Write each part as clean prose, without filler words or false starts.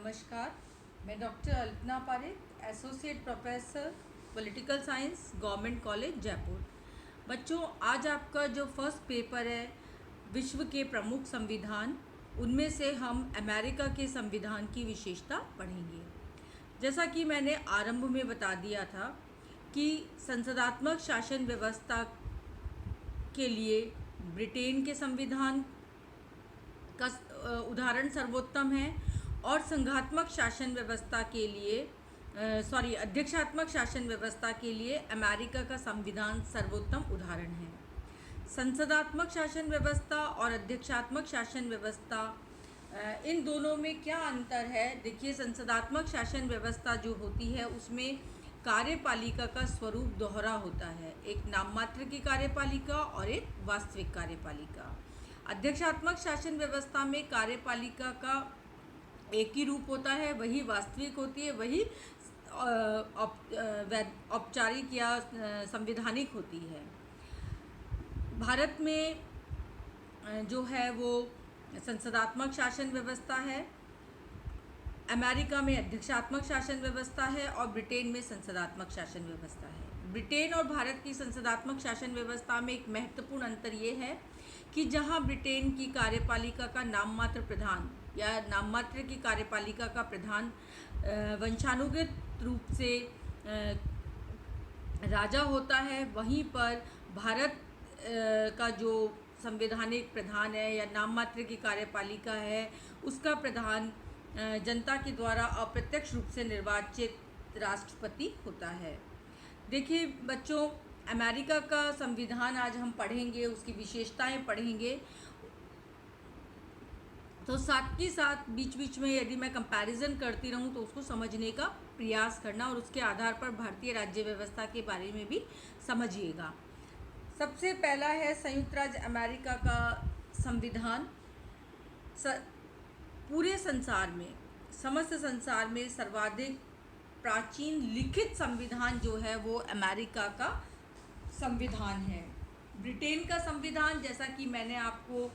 नमस्कार। मैं doctor Alpana Parekh, associate professor political science, government college Jaipur. बच्चों, आज आपका जो फर्स्ट पेपर है विश्व के प्रमुख संविधान, उनमें से हम अमेरिका के संविधान की विशेषता पढ़ेंगे। जैसा कि मैंने आरंभ में बता दिया था कि संसदात्मक शासन व्यवस्था के लिए ब्रिटेन के संविधान का उदाहरण सर्वोत्तम है और संघात्मक शासन व्यवस्था के लिए अध्यक्षात्मक शासन व्यवस्था के लिए अमेरिका का संविधान सर्वोत्तम उदाहरण है। संसदात्मक शासन व्यवस्था और अध्यक्षात्मक शासन व्यवस्था, इन दोनों में क्या अंतर है? देखिए, संसदात्मक शासन व्यवस्था जो होती है उसमें कार्यपालिका का स्वरूप दोहरा होता है, एक नाममात्र की कार्यपालिका और एक वास्तविक कार्यपालिका। अध्यक्षात्मक शासन व्यवस्था में कार्यपालिका का एक ही रूप होता है, वही वास्तविक होती है, वही औपचारिक या संवैधानिक होती है। भारत में जो है वो संसदात्मक शासन व्यवस्था है, अमेरिका में अध्यक्षात्मक शासन व्यवस्था है और ब्रिटेन में संसदात्मक शासन व्यवस्था है। ब्रिटेन और भारत की संसदात्मक शासन व्यवस्था में एक महत्वपूर्ण अंतर ये है कि जहां ब्रिटेन की कार्यपालिका का नाममात्र प्रधान या नाममात्र की कार्यपालिका का प्रधान वंशानुगत रूप से राजा होता है, वहीं पर भारत का जो संवैधानिक प्रधान है या नाममात्र की कार्यपालिका है, उसका प्रधान जनता के द्वारा अप्रत्यक्ष रूप से निर्वाचित राष्ट्रपति होता है। देखिए बच्चों, अमेरिका का संविधान आज हम पढ़ेंगे, उसकी विशेषताएं पढ़ेंगे, तो साथ ही साथ बीच बीच में यदि मैं कंपैरिजन करती रहूं तो उसको समझने का प्रयास करना और उसके आधार पर भारतीय राज्य व्यवस्था के बारे में भी समझिएगा। सबसे पहला है संयुक्त राज्य अमेरिका का संविधान। पूरे संसार में, समस्त संसार में सर्वाधिक प्राचीन लिखित संविधान जो है वो अमेरिका का संविधान है। ब्रिटेन का संविधान, जैसा कि मैंने आपको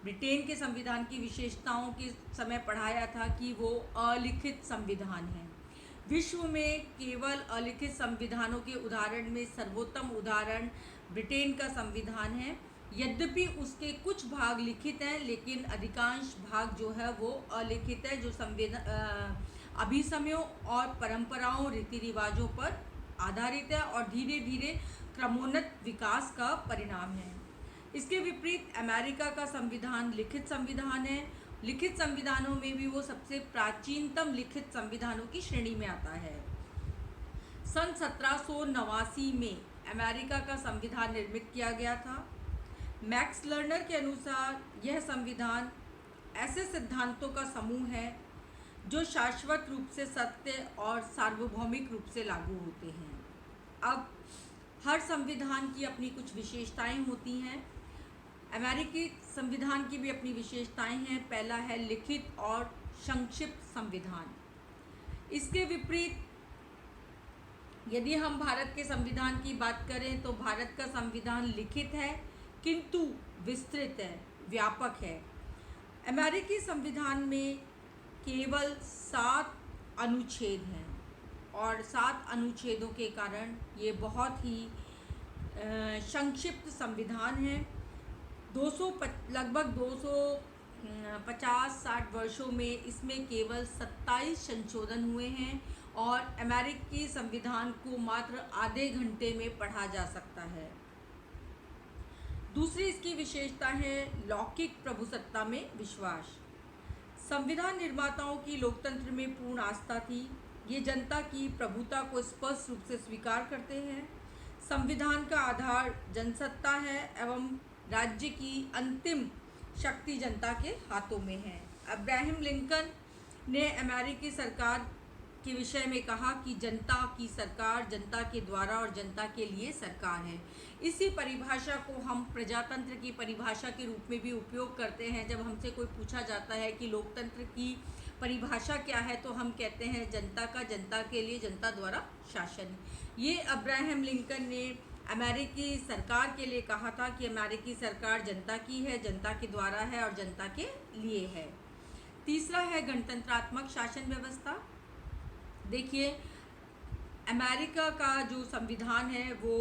ब्रिटेन के संविधान की विशेषताओं के समय पढ़ाया था कि वो अलिखित संविधान है। विश्व में केवल अलिखित संविधानों के उदाहरण में सर्वोत्तम उदाहरण ब्रिटेन का संविधान है। यद्यपि उसके कुछ भाग लिखित हैं, लेकिन अधिकांश भाग जो है वो अलिखित है, जो अभिसमयों और परंपराओं, रीति रिवाजों पर आधारित है और धीरे धीरे क्रमोन्नत विकास का परिणाम है। इसके विपरीत अमेरिका का संविधान लिखित संविधान है। लिखित संविधानों में भी वो सबसे प्राचीनतम लिखित संविधानों की श्रेणी में आता है। सन 1789 में अमेरिका का संविधान निर्मित किया गया था। मैक्स लर्नर के अनुसार यह संविधान ऐसे सिद्धांतों का समूह है जो शाश्वत रूप से सत्य और सार्वभौमिक रूप से लागू होते हैं। अब हर संविधान की अपनी कुछ विशेषताएं होती हैं। अमेरिकी संविधान की भी अपनी विशेषताएं हैं। पहला है लिखित और संक्षिप्त संविधान। इसके विपरीत यदि हम भारत के संविधान की बात करें तो भारत का संविधान लिखित है किंतु विस्तृत है, व्यापक है। अमेरिकी संविधान में केवल 7 अनुच्छेद हैं और 7 अनुच्छेदों के कारण ये बहुत ही संक्षिप्त संविधान है। लगभग 250-60 वर्षों में इसमें केवल 27 संशोधन हुए हैं और अमेरिकी संविधान को मात्र आधे घंटे में पढ़ा जा सकता है। दूसरी इसकी विशेषता है लौकिक प्रभुसत्ता में विश्वास। संविधान निर्माताओं की लोकतंत्र में पूर्ण आस्था थी। ये जनता की प्रभुता को स्पष्ट रूप से स्वीकार करते हैं। संविधान का आधार जनसत्ता है एवं राज्य की अंतिम शक्ति जनता के हाथों में है। अब्राहम लिंकन ने अमेरिकी सरकार के विषय में कहा कि जनता की सरकार जनता के द्वारा और जनता के लिए सरकार है। इसी परिभाषा को हम प्रजातंत्र की परिभाषा के रूप में भी उपयोग करते हैं। जब हमसे कोई पूछा जाता है कि लोकतंत्र की परिभाषा क्या है, तो हम कहते हैं जनता का, जनता के लिए, जनता द्वारा शासन। ये अब्राहम लिंकन ने अमेरिकी सरकार के लिए कहा था कि अमेरिकी सरकार जनता की है, जनता के द्वारा है और जनता के लिए है। तीसरा है गणतंत्रात्मक शासन व्यवस्था। देखिए, अमेरिका का जो संविधान है वो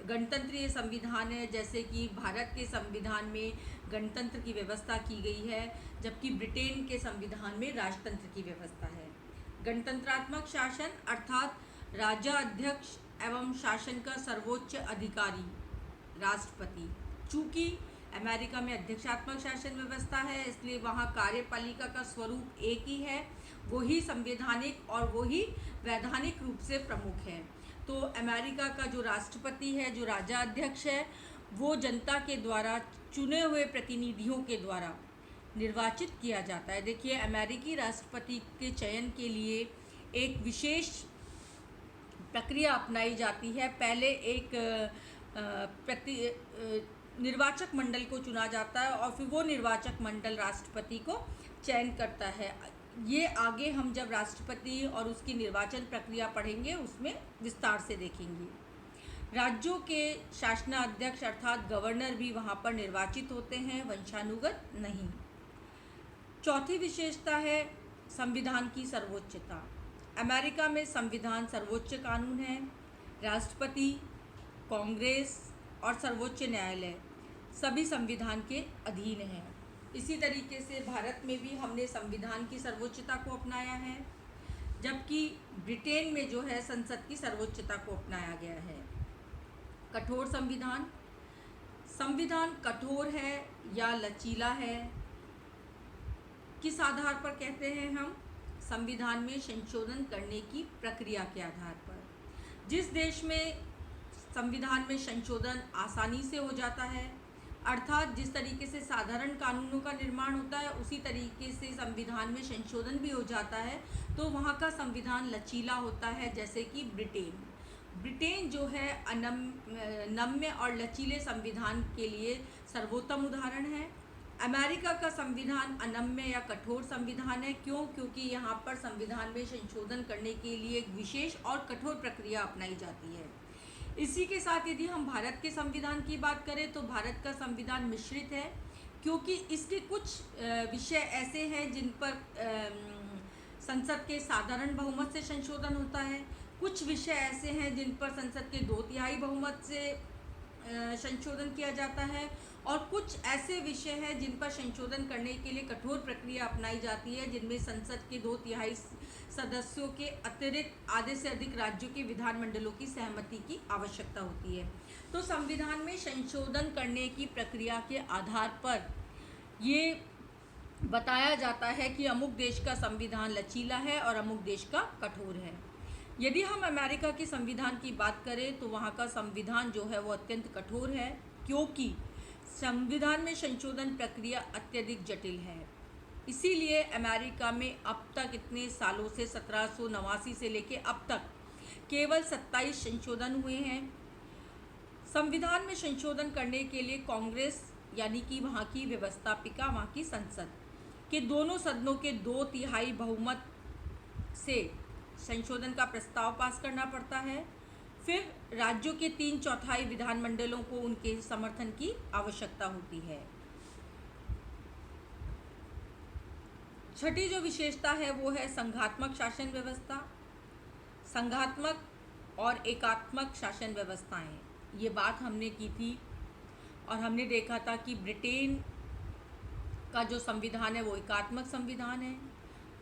गणतंत्रीय संविधान है, जैसे कि भारत के संविधान में गणतंत्र की व्यवस्था की गई है, जबकि ब्रिटेन के संविधान में राजतंत्र की व्यवस्था है। गणतंत्रात्मक शासन अर्थात राजा अध्यक्ष एवं शासन का सर्वोच्च अधिकारी राष्ट्रपति। चूँकि अमेरिका में अध्यक्षात्मक शासन व्यवस्था है, इसलिए वहाँ कार्यपालिका का स्वरूप एक ही है, वही संवैधानिक और वही वैधानिक रूप से प्रमुख है। तो अमेरिका का जो राष्ट्रपति है, जो राजा अध्यक्ष है, वो जनता के द्वारा चुने हुए प्रतिनिधियों के द्वारा निर्वाचित किया जाता है। देखिए, अमेरिकी राष्ट्रपति के चयन के लिए एक विशेष प्रक्रिया अपनाई जाती है। पहले एक निर्वाचक मंडल को चुना जाता है और फिर वो निर्वाचक मंडल राष्ट्रपति को चयन करता है। ये आगे हम जब राष्ट्रपति और उसकी निर्वाचन प्रक्रिया पढ़ेंगे उसमें विस्तार से देखेंगे। राज्यों के शासनाध्यक्ष अर्थात गवर्नर भी वहाँ पर निर्वाचित होते हैं, वंशानुगत नहीं। चौथी विशेषता है संविधान की सर्वोच्चता। अमेरिका में संविधान सर्वोच्च कानून है। राष्ट्रपति, कांग्रेस और सर्वोच्च न्यायालय सभी संविधान के अधीन हैं। इसी तरीके से भारत में भी हमने संविधान की सर्वोच्चता को अपनाया है, जबकि ब्रिटेन में जो है संसद की सर्वोच्चता को अपनाया गया है। कठोर संविधान। संविधान कठोर है या लचीला है, किस आधार पर कहते हैं हम? संविधान में संशोधन करने की प्रक्रिया के आधार पर। जिस देश में संविधान में संशोधन आसानी से हो जाता है, अर्थात जिस तरीके से साधारण कानूनों का निर्माण होता है उसी तरीके से संविधान में संशोधन भी हो जाता है, तो वहाँ का संविधान लचीला होता है। जैसे कि ब्रिटेन जो है नम्य और लचीले संविधान के लिए सर्वोत्तम उदाहरण है। अमेरिका का संविधान अनम्य या कठोर संविधान है। क्यों? क्योंकि यहाँ पर संविधान में संशोधन करने के लिए एक विशेष और कठोर प्रक्रिया अपनाई जाती है। इसी के साथ यदि हम भारत के संविधान की बात करें तो भारत का संविधान मिश्रित है, क्योंकि इसके कुछ विषय ऐसे हैं जिन पर संसद के साधारण बहुमत से संशोधन होता है, कुछ विषय ऐसे हैं जिन पर संसद के 2/3 बहुमत से संशोधन किया जाता है, और कुछ ऐसे विषय हैं जिन पर संशोधन करने के लिए कठोर प्रक्रिया अपनाई जाती है, जिनमें संसद के 2/3 सदस्यों के अतिरिक्त आधे से अधिक राज्यों के विधानमंडलों की सहमति की आवश्यकता होती है। तो संविधान में संशोधन करने की प्रक्रिया के आधार पर ये बताया जाता है कि अमुक देश का संविधान लचीला है और अमुक देश का कठोर है। यदि हम अमेरिका के संविधान की बात करें तो वहाँ का संविधान जो है वो अत्यंत कठोर है, क्योंकि संविधान में संशोधन प्रक्रिया अत्यधिक जटिल है। इसीलिए अमेरिका में अब तक इतने सालों से 1789 से लेके अब तक केवल 27 संशोधन हुए हैं। संविधान में संशोधन करने के लिए कांग्रेस यानी कि वहाँ की व्यवस्थापिका, वहाँ की संसद के दोनों सदनों के 2/3 बहुमत से संशोधन का प्रस्ताव पास करना पड़ता है। फिर राज्यों के 3/4 विधानमंडलों को उनके समर्थन की आवश्यकता होती है। छठी जो विशेषता है वो है संघात्मक शासन व्यवस्था। संघात्मक और एकात्मक शासन व्यवस्थाएं, ये बात हमने की थी और हमने देखा था कि ब्रिटेन का जो संविधान है वो एकात्मक संविधान है,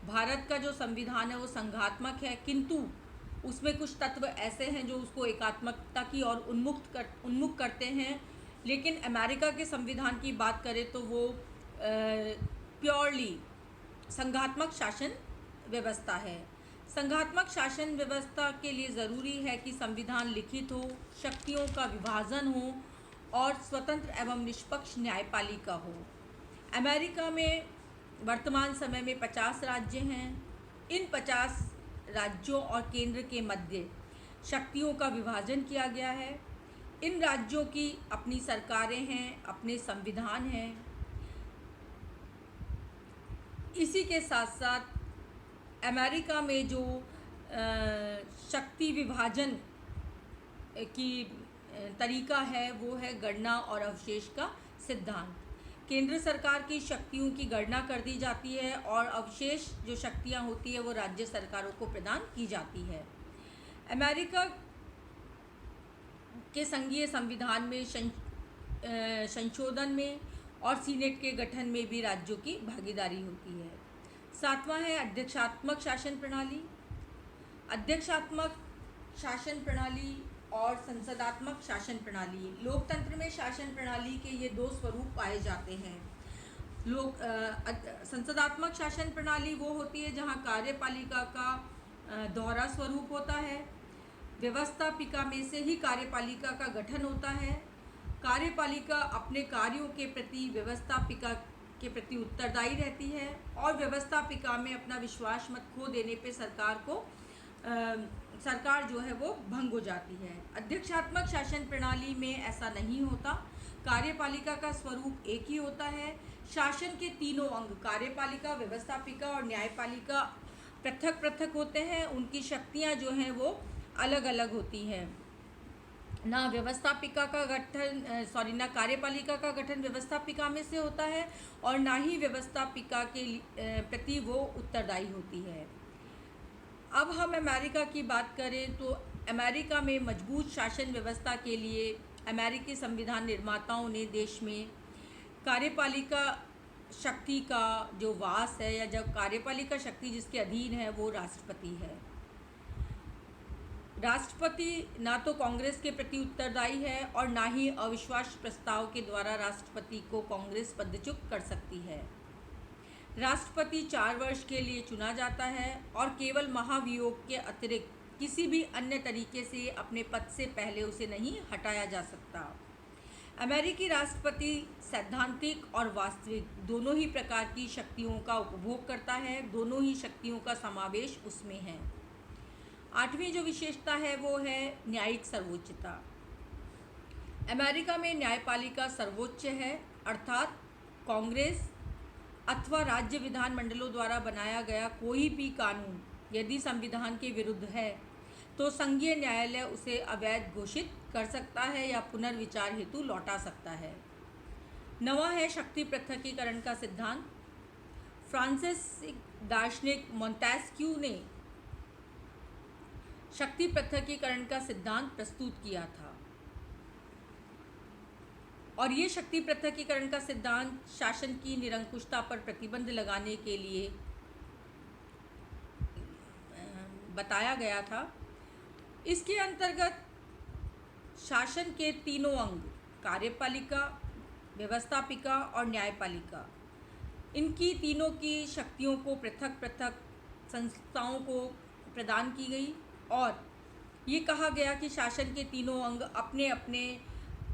भारत का जो संविधान है वो संघात्मक है, किंतु उसमें कुछ तत्व ऐसे हैं जो उसको एकात्मकता की ओर उन्मुख करते हैं। लेकिन अमेरिका के संविधान की बात करें तो वो प्योरली संघात्मक शासन व्यवस्था है। संघात्मक शासन व्यवस्था के लिए ज़रूरी है कि संविधान लिखित हो, शक्तियों का विभाजन हो और स्वतंत्र एवं निष्पक्ष न्यायपालिका हो। अमेरिका में वर्तमान समय में 50 राज्य हैं। इन 50 राज्यों और केंद्र के मध्य शक्तियों का विभाजन किया गया है। इन राज्यों की अपनी सरकारें हैं, अपने संविधान हैं। इसी के साथ साथ अमेरिका में जो शक्ति विभाजन की तरीका है वो है गणना और अवशेष का सिद्धांत। केंद्र सरकार की शक्तियों की गणना कर दी जाती है और अवशेष जो शक्तियां होती है वो राज्य सरकारों को प्रदान की जाती है। अमेरिका के संघीय संविधान में संशोधन में और सीनेट के गठन में भी राज्यों की भागीदारी होती है। 7वां है अध्यक्षात्मक शासन प्रणाली। अध्यक्षात्मक शासन प्रणाली और संसदात्मक शासन प्रणाली। लोकतंत्र में शासन प्रणाली के ये 2 स्वरूप पाए जाते हैं। संसदात्मक शासन प्रणाली वो होती है जहाँ कार्यपालिका का दोहरा स्वरूप होता है। व्यवस्थापिका में से ही कार्यपालिका का गठन होता है। कार्यपालिका अपने कार्यों के प्रति व्यवस्थापिका के प्रति उत्तरदायी रहती है और व्यवस्थापिका में अपना विश्वास मत खो देने पे सरकार जो है वो भंग हो जाती है। अध्यक्षात्मक शासन प्रणाली में ऐसा नहीं होता। कार्यपालिका का स्वरूप एक ही होता है। शासन के तीनों अंग कार्यपालिका, व्यवस्थापिका और न्यायपालिका पृथक पृथक होते हैं। उनकी शक्तियां जो हैं वो अलग अलग होती हैं। ना कार्यपालिका का गठन व्यवस्थापिका में से होता है और ना ही व्यवस्थापिका के प्रति वो उत्तरदायी होती है। अब हम अमेरिका की बात करें तो अमेरिका में मजबूत शासन व्यवस्था के लिए अमेरिकी संविधान निर्माताओं ने देश में कार्यपालिका शक्ति का जो वास है या जब कार्यपालिका शक्ति जिसके अधीन है वो राष्ट्रपति है। राष्ट्रपति ना तो कांग्रेस के प्रति उत्तरदायी है और ना ही अविश्वास प्रस्ताव के द्वारा राष्ट्रपति को कांग्रेस पदच्युत कर सकती है। राष्ट्रपति 4 वर्ष के लिए चुना जाता है और केवल महाभियोग के अतिरिक्त किसी भी अन्य तरीके से अपने पद से पहले उसे नहीं हटाया जा सकता। अमेरिकी राष्ट्रपति सैद्धांतिक और वास्तविक दोनों ही प्रकार की शक्तियों का उपभोग करता है। दोनों ही शक्तियों का समावेश उसमें है। 8वीं जो विशेषता है वो है न्यायिक सर्वोच्चता। अमेरिका में न्यायपालिका सर्वोच्च है, अर्थात कांग्रेस अथवा राज्य विधानमंडलों द्वारा बनाया गया कोई भी कानून यदि संविधान के विरुद्ध है तो संघीय न्यायालय उसे अवैध घोषित कर सकता है या पुनर्विचार हेतु लौटा सकता है। 9वां है शक्ति पृथकीकरण का सिद्धांत। फ्रांसीसी दार्शनिक मोंटेस्क्यू ने शक्ति पृथकीकरण का सिद्धांत प्रस्तुत किया था और ये शक्ति पृथकीकरण का सिद्धांत शासन की निरंकुशता पर प्रतिबंध लगाने के लिए बताया गया था। इसके अंतर्गत शासन के तीनों अंग कार्यपालिका, व्यवस्थापिका और न्यायपालिका, इनकी तीनों की शक्तियों को पृथक पृथक संस्थाओं को प्रदान की गई और ये कहा गया कि शासन के तीनों अंग अपने अपने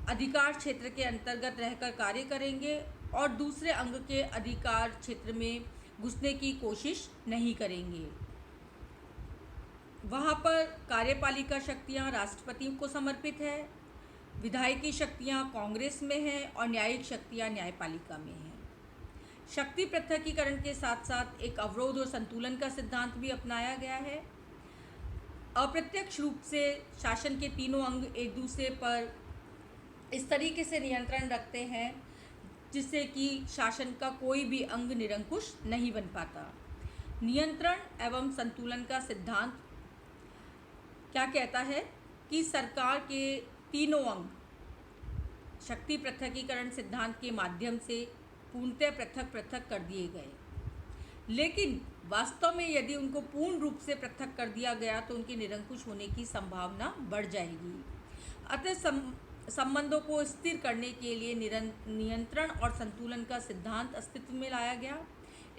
अधिकार क्षेत्र के अंतर्गत रहकर कार्य करेंगे और दूसरे अंग के अधिकार क्षेत्र में घुसने की कोशिश नहीं करेंगे। वहाँ पर कार्यपालिका शक्तियाँ राष्ट्रपति को समर्पित है, विधायकी शक्तियाँ कांग्रेस में हैं और न्यायिक शक्तियाँ न्यायपालिका में हैं। शक्ति पृथकीकरण के साथ साथ एक अवरोध और संतुलन का सिद्धांत भी अपनाया गया है। अप्रत्यक्ष रूप से शासन के तीनों अंग एक दूसरे पर इस तरीके से नियंत्रण रखते हैं जिससे कि शासन का कोई भी अंग निरंकुश नहीं बन पाता। नियंत्रण एवं संतुलन का सिद्धांत क्या कहता है कि सरकार के तीनों अंग शक्ति पृथकीकरण सिद्धांत के माध्यम से पूर्णतः पृथक पृथक कर दिए गए, लेकिन वास्तव में यदि उनको पूर्ण रूप से पृथक कर दिया गया तो उनके निरंकुश होने की संभावना बढ़ जाएगी। अतः संबंधों को स्थिर करने के लिए नियंत्रण और संतुलन का सिद्धांत अस्तित्व में लाया गया।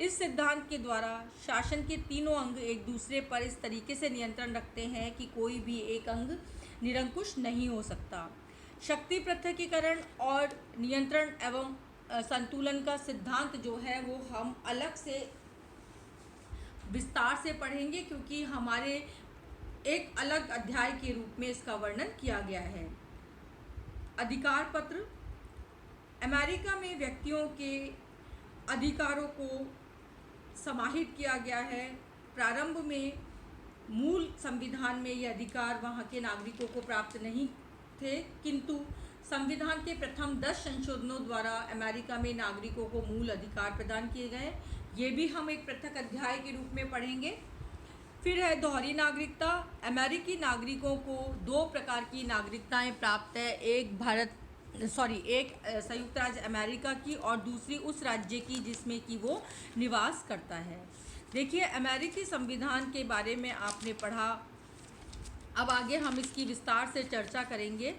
इस सिद्धांत के द्वारा शासन के तीनों अंग एक दूसरे पर इस तरीके से नियंत्रण रखते हैं कि कोई भी एक अंग निरंकुश नहीं हो सकता। शक्ति पृथकीकरण और नियंत्रण एवं संतुलन का सिद्धांत जो है वो हम अलग से विस्तार से पढ़ेंगे क्योंकि हमारे एक अलग अध्याय के रूप में इसका वर्णन किया गया है। अधिकार पत्र। अमेरिका में व्यक्तियों के अधिकारों को समाहित किया गया है। प्रारंभ में मूल संविधान में ये अधिकार वहाँ के नागरिकों को प्राप्त नहीं थे, किंतु संविधान के प्रथम 10 संशोधनों द्वारा अमेरिका में नागरिकों को मूल अधिकार प्रदान किए गए। ये भी हम एक पृथक अध्याय के रूप में पढ़ेंगे। फिर है दोहरी नागरिकता। अमेरिकी नागरिकों को 2 प्रकार की नागरिकताएं प्राप्त है, एक संयुक्त राज्य अमेरिका की और दूसरी उस राज्य की जिसमें कि वो निवास करता है। देखिए, अमेरिकी संविधान के बारे में आपने पढ़ा, अब आगे हम इसकी विस्तार से चर्चा करेंगे।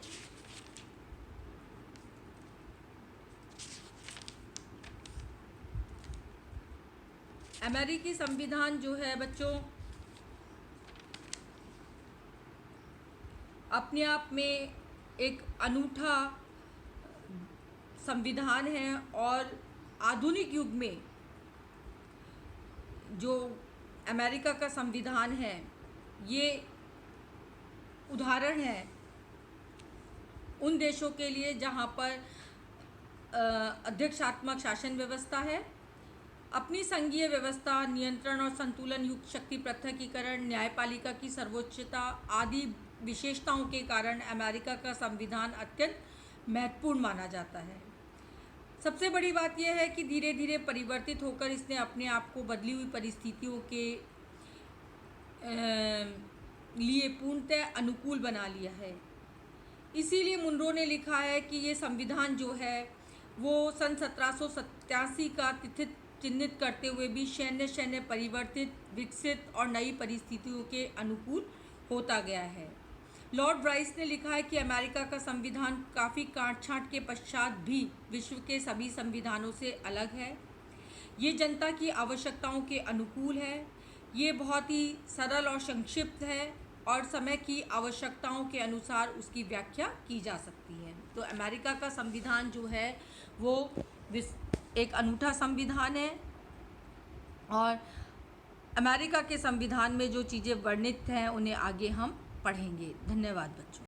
अमेरिकी संविधान जो है बच्चों अपने आप में एक अनूठा संविधान है और आधुनिक युग में जो अमेरिका का संविधान है ये उदाहरण है उन देशों के लिए जहाँ पर अध्यक्षात्मक शासन व्यवस्था है। अपनी संघीय व्यवस्था, नियंत्रण और संतुलन युक्त शक्ति पृथकीकरण, न्यायपालिका की सर्वोच्चता आदि विशेषताओं के कारण अमेरिका का संविधान अत्यंत महत्वपूर्ण माना जाता है। सबसे बड़ी बात यह है कि धीरे धीरे परिवर्तित होकर इसने अपने आप को बदली हुई परिस्थितियों के लिए पूर्णतः अनुकूल बना लिया है। इसीलिए मुनरो ने लिखा है कि ये संविधान जो है वो सन 1787 का तिथि चिन्हित करते हुए भी शैन्य परिवर्तित, विकसित और नई परिस्थितियों के अनुकूल होता गया है। लॉर्ड ब्राइस ने लिखा है कि अमेरिका का संविधान काफ़ी काट-छाँट के पश्चात भी विश्व के सभी संविधानों से अलग है। ये जनता की आवश्यकताओं के अनुकूल है, ये बहुत ही सरल और संक्षिप्त है और समय की आवश्यकताओं के अनुसार उसकी व्याख्या की जा सकती है। तो अमेरिका का संविधान जो है वो एक अनूठा संविधान है और अमेरिका के संविधान में जो चीज़ें वर्णित हैं उन्हें आगे हम पढ़ेंगे। धन्यवाद बच्चों।